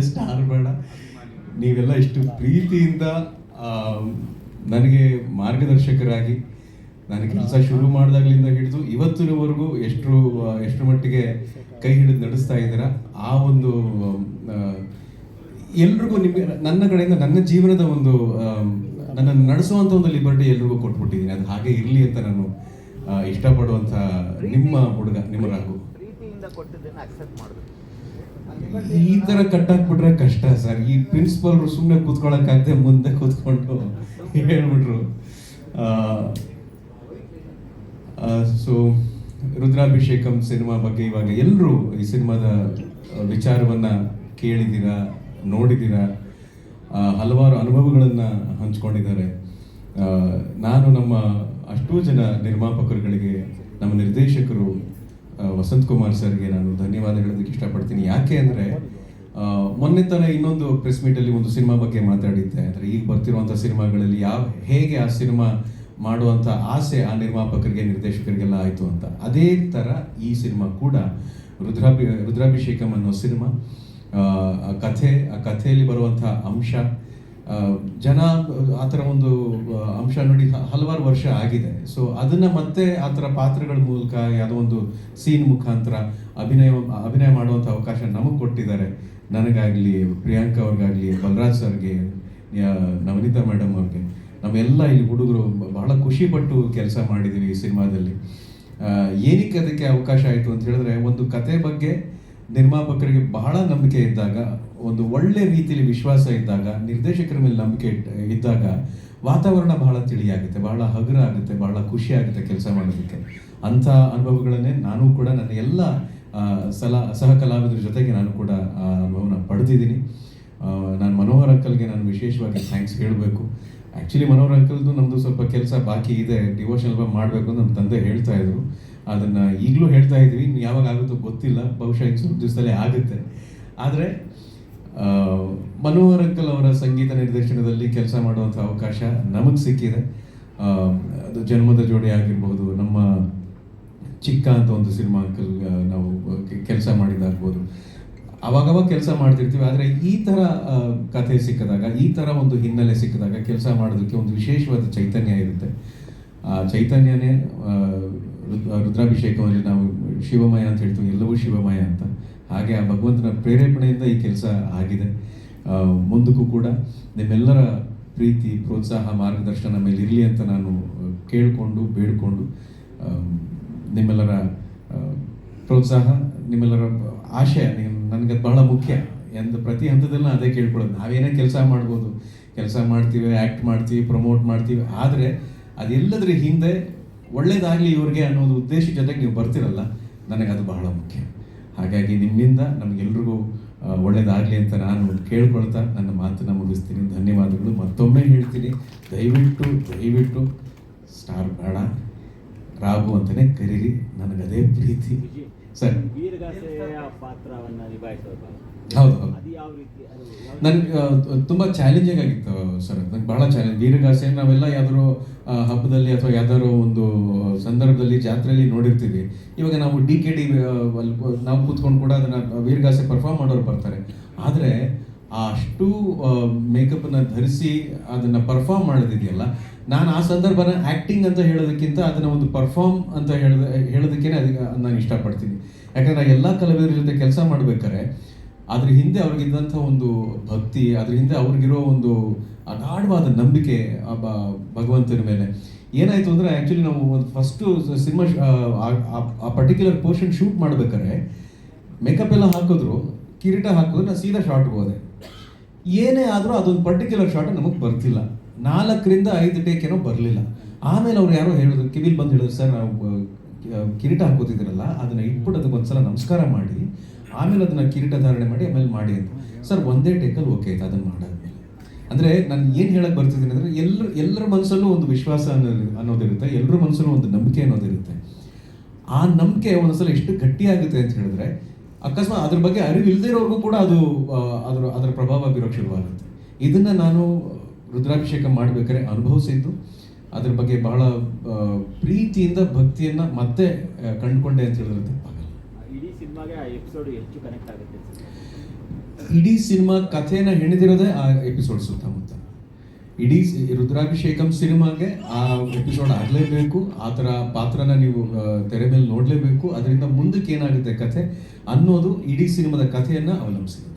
Star ಬೇಡ, ನೀವೆಲ್ಲ ಇಷ್ಟು ಪ್ರೀತಿಯಿಂದ ನನಗೆ ಮಾರ್ಗದರ್ಶಕರಾಗಿ ನಾನು ಕೆಲಸ ಶುರು ಮಾಡಿದಾಗಲಿಂದ ಹಿಡಿದು ಇವತ್ತಿನವರೆಗೂ ಎಷ್ಟು ಮಟ್ಟಿಗೆ ಕೈ ಹಿಡಿದು ನಡೆಸ್ತಾ ಇದ್ದೀರಾ. ಆ ಒಂದು ಎಲ್ರಿಗೂ ನಿಮಗೆ ನನ್ನ ಕಡೆಯಿಂದ ನನ್ನ ಜೀವನದ ಒಂದು ನನ್ನನ್ನು ನಡೆಸುವಂಥ ಒಂದು ಲಿಬರ್ಟಿ ಎಲ್ರಿಗೂ ಕೊಟ್ಬಿಟ್ಟಿದ್ದೀನಿ. ಅದು ಹಾಗೆ ಇರಲಿ ಅಂತ ನಾನು ಇಷ್ಟಪಡುವಂಥ ನಿಮ್ಮ ಹುಡುಗ, ನಿಮ್ಮ ರಾಘು. ಈ ಥರ ಕಟ್ಟಾಕ್ಬಿಟ್ರೆ ಕಷ್ಟ ಸರ್. ಈ ಪ್ರಿನ್ಸಿಪಲ್ರು ಸುಮ್ಮನೆ ಕೂತ್ಕೊಳ್ಳೋಕ್ಕಾಗದೆ ಮುಂದೆ ಕೂತ್ಕೊಂಡು ಹೇಳ್ಬಿಟ್ರು. ಸೊ ರುದ್ರಾಭಿಷೇಕಂ ಸಿನಿಮಾ ಬಗ್ಗೆ ಇವಾಗ ಎಲ್ಲರೂ ಈ ಸಿನಿಮಾದ ವಿಚಾರವನ್ನು ಕೇಳಿದ್ದೀರಾ, ನೋಡಿದ್ದೀರಾ, ಹಲವಾರು ಅನುಭವಗಳನ್ನು ಹಂಚ್ಕೊಂಡಿದ್ದಾರೆ. ನಾನು ನಮ್ಮ ಅಷ್ಟೂ ಜನ ನಿರ್ಮಾಪಕರುಗಳಿಗೆ, ನಮ್ಮ ನಿರ್ದೇಶಕರು ವಸಂತ್ ಕುಮಾರ್ ಸರ್ಗೆ ನಾನು ಧನ್ಯವಾದ ಹೇಳೋದಕ್ಕೆ ಇಷ್ಟಪಡ್ತೀನಿ. ಯಾಕೆ ಅಂದರೆ ಮೊನ್ನೆ ತನ ಇನ್ನೊಂದು ಪ್ರೆಸ್ ಮೀಟಲ್ಲಿ ಒಂದು ಸಿನಿಮಾ ಬಗ್ಗೆ ಮಾತಾಡಿದ್ದೆ. ಅಂದರೆ ಈಗ ಬರ್ತಿರುವಂಥ ಸಿನಿಮಾಗಳಲ್ಲಿ ಹೇಗೆ ಆ ಸಿನಿಮಾ ಮಾಡುವಂಥ ಆಸೆ ಆ ನಿರ್ಮಾಪಕರಿಗೆ, ನಿರ್ದೇಶಕರಿಗೆಲ್ಲ ಆಯಿತು ಅಂತ, ಅದೇ ಥರ ಈ ಸಿನಿಮಾ ಕೂಡ ರುದ್ರಾಭಿಷೇಕಂ ಅನ್ನೋ ಸಿನಿಮಾ, ಆ ಕಥೆಯಲ್ಲಿ ಬರುವಂಥ ಅಂಶ, ಜನ ಆ ಥರ ಒಂದು ಅಂಶ ನೋಡಿ ಹಲವಾರು ವರ್ಷ ಆಗಿದೆ. ಸೊ ಅದನ್ನು ಮತ್ತೆ ಆ ಥರ ಪಾತ್ರಗಳ ಮೂಲಕ ಯಾವುದೋ ಒಂದು ಸೀನ್ ಮುಖಾಂತರ ಅಭಿನಯ ಮಾಡುವಂಥ ಅವಕಾಶ ನಮಗೆ ಕೊಟ್ಟಿದ್ದಾರೆ. ನನಗಾಗಲಿ, ಪ್ರಿಯಾಂಕಾ ಅವ್ರಿಗಾಗಲಿ, ಬಲರಾಜ್ ಸರ್ಗೆ, ನವನೀತಾ ಮೇಡಮ್ ಅವ್ರಿಗೆ, ನಮ್ಮೆಲ್ಲ ಇಲ್ಲಿ ಹುಡುಗರು ಬಹಳ ಖುಷಿಪಟ್ಟು ಕೆಲಸ ಮಾಡಿದ್ದೀವಿ ಈ ಸಿನಿಮಾದಲ್ಲಿ. ಏನಕ್ಕೆ ಅದಕ್ಕೆ ಅವಕಾಶ ಆಯಿತು ಅಂತ ಹೇಳಿದ್ರೆ, ಒಂದು ಕತೆ ಬಗ್ಗೆ ನಿರ್ಮಾಪಕರಿಗೆ ಬಹಳ ನಂಬಿಕೆ ಇದ್ದಾಗ, ಒಂದು ಒಳ್ಳೆ ರೀತಿಯಲ್ಲಿ ವಿಶ್ವಾಸ ಇದ್ದಾಗ, ನಿರ್ದೇಶಕರ ಮೇಲೆ ನಂಬಿಕೆ ಇದ್ದಾಗ ವಾತಾವರಣ ಬಹಳ ತಿಳಿಯಾಗುತ್ತೆ, ಬಹಳ ಹಗುರ ಆಗುತ್ತೆ, ಬಹಳ ಖುಷಿ ಆಗುತ್ತೆ ಕೆಲಸ ಮಾಡೋದಕ್ಕೆ. ಅಂಥ ಅನುಭವಗಳನ್ನೇ ನಾನು ಕೂಡ ನನ್ನ ಎಲ್ಲ ಸಹ ಕಲಾವಿದರ ಜೊತೆಗೆ ನಾನು ಕೂಡ ಆ ಅನುಭವನ ಪಡೆದಿದ್ದೀನಿ. ನಾನು ಮನೋಹರ್ ಅಂಕಲ್ಗೆ ನಾನು ವಿಶೇಷವಾಗಿ ಥ್ಯಾಂಕ್ಸ್ ಹೇಳಬೇಕು. ಆ್ಯಕ್ಚುಲಿ ಮನೋಹರ್ ಅಂಕಲ್ದು ನಮ್ಮದು ಸ್ವಲ್ಪ ಕೆಲಸ ಬಾಕಿ ಇದೆ, ಡಿವೋಷನ್ ಆಲ್ಬಮ್ ಮಾಡಬೇಕು ಅಂತ ನಮ್ಮ ತಂದೆ ಹೇಳ್ತಾ ಇದ್ರು. ಅದನ್ನು ಈಗಲೂ ಹೇಳ್ತಾ ಇದ್ವಿ, ಯಾವಾಗ ಆಗುತ್ತೋ ಗೊತ್ತಿಲ್ಲ, ಬಹುಶಃ ಈಗ ಸ್ವಲ್ಪ ದಿವಸದಲ್ಲೇ ಆಗುತ್ತೆ. ಆದರೆ ಮನೋಹರ್ ಅಂಕಲ್ ಅವರ ಸಂಗೀತ ನಿರ್ದೇಶನದಲ್ಲಿ ಕೆಲಸ ಮಾಡುವಂಥ ಅವಕಾಶ ನಮಗೆ ಸಿಕ್ಕಿದೆ. ಅದು ಜನ್ಮದ ಜೋಡಿ ಆಗಿರ್ಬೋದು, ನಮ್ಮ ಚಿಕ್ಕ ಅಂತ ಒಂದು ಸಿನಿಮಾ ಅಂಕಲ್ ನಾವು ಕೆಲಸ ಮಾಡಿದಾಗ್ಬೋದು, ಅವಾಗವಾಗ ಕೆಲಸ ಮಾಡ್ತಿರ್ತೀವಿ. ಆದರೆ ಈ ಥರ ಕಥೆ ಸಿಕ್ಕಿದಾಗ, ಈ ಥರ ಒಂದು ಹಿನ್ನೆಲೆ ಸಿಕ್ಕಿದಾಗ ಕೆಲಸ ಮಾಡೋದಕ್ಕೆ ಒಂದು ವಿಶೇಷವಾದ ಚೈತನ್ಯ ಇರುತ್ತೆ. ಆ ಚೈತನ್ಯನೇ ರುದ್ರಾಭಿಷೇಕದಲ್ಲಿ ನಾವು ಶಿವಮಯ ಅಂತ ಹೇಳ್ತೀವಿ, ಎಲ್ಲವೂ ಶಿವಮಯ ಅಂತ. ಹಾಗೆ ಆ ಭಗವಂತನ ಪ್ರೇರೇಪಣೆಯಿಂದ ಈ ಕೆಲಸ ಆಗಿದೆ. ಮುಂದಕ್ಕೂ ಕೂಡ ನಿಮ್ಮೆಲ್ಲರ ಪ್ರೀತಿ, ಪ್ರೋತ್ಸಾಹ, ಮಾರ್ಗದರ್ಶನ ಮೇಲೆ ಇರಲಿ ಅಂತ ನಾನು ಕೇಳಿಕೊಂಡು ಬೇಡಿಕೊಂಡು, ನಿಮ್ಮೆಲ್ಲರ ಪ್ರೋತ್ಸಾಹ, ನಿಮ್ಮೆಲ್ಲರ ಆಶಯ ನನಗೆ ಬಹಳ ಮುಖ್ಯ. ಪ್ರತಿ ಹಂತದಲ್ಲೂ ಅದೇ ಕೇಳ್ಕೊಳ್ಳೋದು. ನಾವೇನೇ ಕೆಲಸ ಮಾಡ್ಬೋದು, ಕೆಲಸ ಮಾಡ್ತೀವಿ, ಆ್ಯಕ್ಟ್ ಮಾಡ್ತೀವಿ, ಪ್ರಮೋಟ್ ಮಾಡ್ತೀವಿ, ಆದರೆ ಅದೆಲ್ಲದ್ರ ಹಿಂದೆ ಒಳ್ಳೇದಾಗಲಿ ಇವ್ರಿಗೆ ಅನ್ನೋದು ಉದ್ದೇಶ ಜೊತೆಗೆ ನೀವು ಬರ್ತಿರಲ್ಲ, ನನಗದು ಬಹಳ ಮುಖ್ಯ. ಹಾಗಾಗಿ ನಿಮ್ಮಿಂದ ನಮಗೆಲ್ರಿಗೂ ಒಳ್ಳೇದಾಗಲಿ ಅಂತ ನಾನು ಕೇಳ್ಕೊಳ್ತಾ ನನ್ನ ಮಾತನ್ನು ಮುಗಿಸ್ತೀನಿ. ಧನ್ಯವಾದಗಳು. ಮತ್ತೊಮ್ಮೆ ಹೇಳ್ತೀನಿ, ದಯವಿಟ್ಟು ಸ್ಟಾರ್ ಬೇಡ, ರಾಘು ಅಂತಲೇ ಕರೀರಿ, ನನಗದೇ ಪ್ರೀತಿ ಸರ್. ಹೌದು, ನನಗೆ ತುಂಬ ಚಾಲೆಂಜಿಂಗ್ ಆಗಿತ್ತು ಸರ್. ನನಗೆ ಬಹಳ ಚಾಲೆಂಜ್. ವೀರಗಾಸೆ ನಾವೆಲ್ಲ ಯಾವ್ದಾದ್ರು ಹಬ್ಬದಲ್ಲಿ ಅಥವಾ ಯಾವ್ದಾದ್ರು ಒಂದು ಸಂದರ್ಭದಲ್ಲಿ, ಜಾತ್ರೆಯಲ್ಲಿ ನೋಡಿರ್ತೀವಿ. ಇವಾಗ ನಾವು DKD ನಾವು ಕೂತ್ಕೊಂಡು ಕೂಡ ಅದನ್ನು ವೀರಗಾಸೆ ಪರ್ಫಾರ್ಮ್ ಮಾಡೋರು ಬರ್ತಾರೆ. ಆದರೆ ಅಷ್ಟು ಮೇಕಪ್ಪನ್ನು ಧರಿಸಿ ಅದನ್ನು ಪರ್ಫಾರ್ಮ್ ಮಾಡೋದಿದೆಯಲ್ಲ, ನಾನು ಆ ಸಂದರ್ಭನ ಆ್ಯಕ್ಟಿಂಗ್ ಅಂತ ಹೇಳೋದಕ್ಕಿಂತ ಅದನ್ನು ಒಂದು ಪರ್ಫಾರ್ಮ್ ಅಂತ ಹೇಳೋದಕ್ಕೇ ಅದಕ್ಕೆ ನಾನು ಇಷ್ಟಪಡ್ತೀನಿ. ಯಾಕಂದರೆ ಎಲ್ಲ ಕಲಾವಿದರ ಜೊತೆ ಕೆಲಸ ಮಾಡ್ಬೇಕಾದ್ರೆ ಅದ್ರ ಹಿಂದೆ ಅವ್ರಿಗಿದ್ದಂಥ ಒಂದು ಭಕ್ತಿ, ಅದ್ರ ಹಿಂದೆ ಅವ್ರಿಗಿರೋ ಒಂದು ಅಗಾಢವಾದ ನಂಬಿಕೆ ಭಗವಂತನ ಮೇಲೆ. ಏನಾಯಿತು ಅಂದರೆ, ಆ್ಯಕ್ಚುಲಿ ನಾವು ಒಂದು ಫಸ್ಟು ಸಿನಿಮಾ ಆ ಪರ್ಟಿಕ್ಯುಲರ್ ಪೋರ್ಷನ್ ಶೂಟ್ ಮಾಡ್ಬೇಕಾದ್ರೆ ಮೇಕಪ್ ಎಲ್ಲ ಹಾಕಿದ್ರು, ಕಿರೀಟ ಹಾಕಿದ್ರು, ನಾನು ಸೀದಾ ಶಾರ್ಟ್ಗೆ ಹೋದೆ. ಏನೇ ಆದರೂ ಅದೊಂದು ಪರ್ಟಿಕ್ಯುಲರ್ ಶಾರ್ಟ್ ನಮಗೆ ಬರ್ತಿಲ್ಲ. 4ರಿಂದ 5 ಟೇಕ್ ಏನೋ ಬರಲಿಲ್ಲ. ಆಮೇಲೆ ಅವ್ರು ಯಾರೋ ಹೇಳಿದ್ರು, ಕಿವಿಲ್ ಬಂದು ಹೇಳಿದ್ರು, ಸರ್ ನಾವು ಕಿರೀಟ ಹಾಕೋತಿದ್ದೀರಲ್ಲ, ಅದನ್ನು ಇಟ್ಬಿಟ್ಟು ಅದಕ್ಕೆ ಒಂದ್ಸಲ ನಮಸ್ಕಾರ ಮಾಡಿ, ಆಮೇಲೆ ಅದನ್ನು ಕಿರೀಟ ಧಾರಣೆ ಮಾಡಿ ಆಮೇಲೆ ಮಾಡಿ ಅಂತ. ಸರ್ ಒಂದೇ ಟೇಕಲ್ಲಿ ಓಕೆ ಆಯ್ತು ಅದನ್ನು ಮಾಡಾದ್ಮೇಲೆ. ಅಂದರೆ ನಾನು ಏನು ಹೇಳಕ್ಕೆ ಬರ್ತಿದ್ದೀನಿ ಅಂದರೆ, ಎಲ್ಲರ ಮನಸ್ಸಲ್ಲೂ ಒಂದು ವಿಶ್ವಾಸ ಅನ್ನೋದಿರುತ್ತೆ, ಎಲ್ಲರ ಮನಸ್ಸಲ್ಲೂ ಒಂದು ನಂಬಿಕೆ ಅನ್ನೋದಿರುತ್ತೆ. ಆ ನಂಬಿಕೆ ಒಂದೊಂದ್ಸಲ ಎಷ್ಟು ಗಟ್ಟಿಯಾಗುತ್ತೆ ಅಂತ ಹೇಳಿದ್ರೆ, ಅಕಸ್ಮಾತ್ ಅದ್ರ ಬಗ್ಗೆ ಅರಿವು ಇಲ್ಲದೇ ಇರೋರ್ಗೂ ಕೂಡ ಅದರ ಪ್ರಭಾವ ಬೀರೋಕ್ಕೆ ಶುರುವಾಗುತ್ತೆ. ಇದನ್ನು ನಾನು ರುದ್ರಾಭಿಷೇಕ ಮಾಡಬೇಕಾದ್ರೆ ಅನುಭವಿಸಿದ್ದು, ಅದ್ರ ಬಗ್ಗೆ ಬಹಳ ಪ್ರೀತಿಯಿಂದ ಭಕ್ತಿಯನ್ನು ಮತ್ತೆ ಕಂಡುಕೊಂಡೆ ಅಂತ ಹೇಳಿದ್ರೆ ತಪ್ಪಾಗಲ್ಲ. ಇಡೀ ಸಿನಿಮಾಗೆ ಆ ಎಪಿಸೋಡ್ ಹೆಚ್ಚು ಕನೆಕ್ಟ್ ಆಗುತ್ತೆ. ಇಡೀ ಸಿನಿಮಾ ಕಥೆನ ಹೆಣೆದಿರೋದೇ ಆ ಎಪಿಸೋಡ್ ಸುತ್ತಮುತ್ತ. ಇಡೀ ರುದ್ರಾಭಿಷೇಕಂ ಸಿನಿಮಾಗೆ ಆ ಎಪಿಸೋಡ್ ಆಗಲೇಬೇಕು, ಆ ಥರ ಪಾತ್ರನ ನೀವು ತೆರೆ ಮೇಲೆ ನೋಡಲೇಬೇಕು. ಅದರಿಂದ ಮುಂದಕ್ಕೆ ಏನಾಗುತ್ತೆ ಕಥೆ ಅನ್ನೋದು ಇಡೀ ಸಿನಿಮಾದ ಕಥೆಯನ್ನು ಅವಲಂಬಿಸಿದೆ.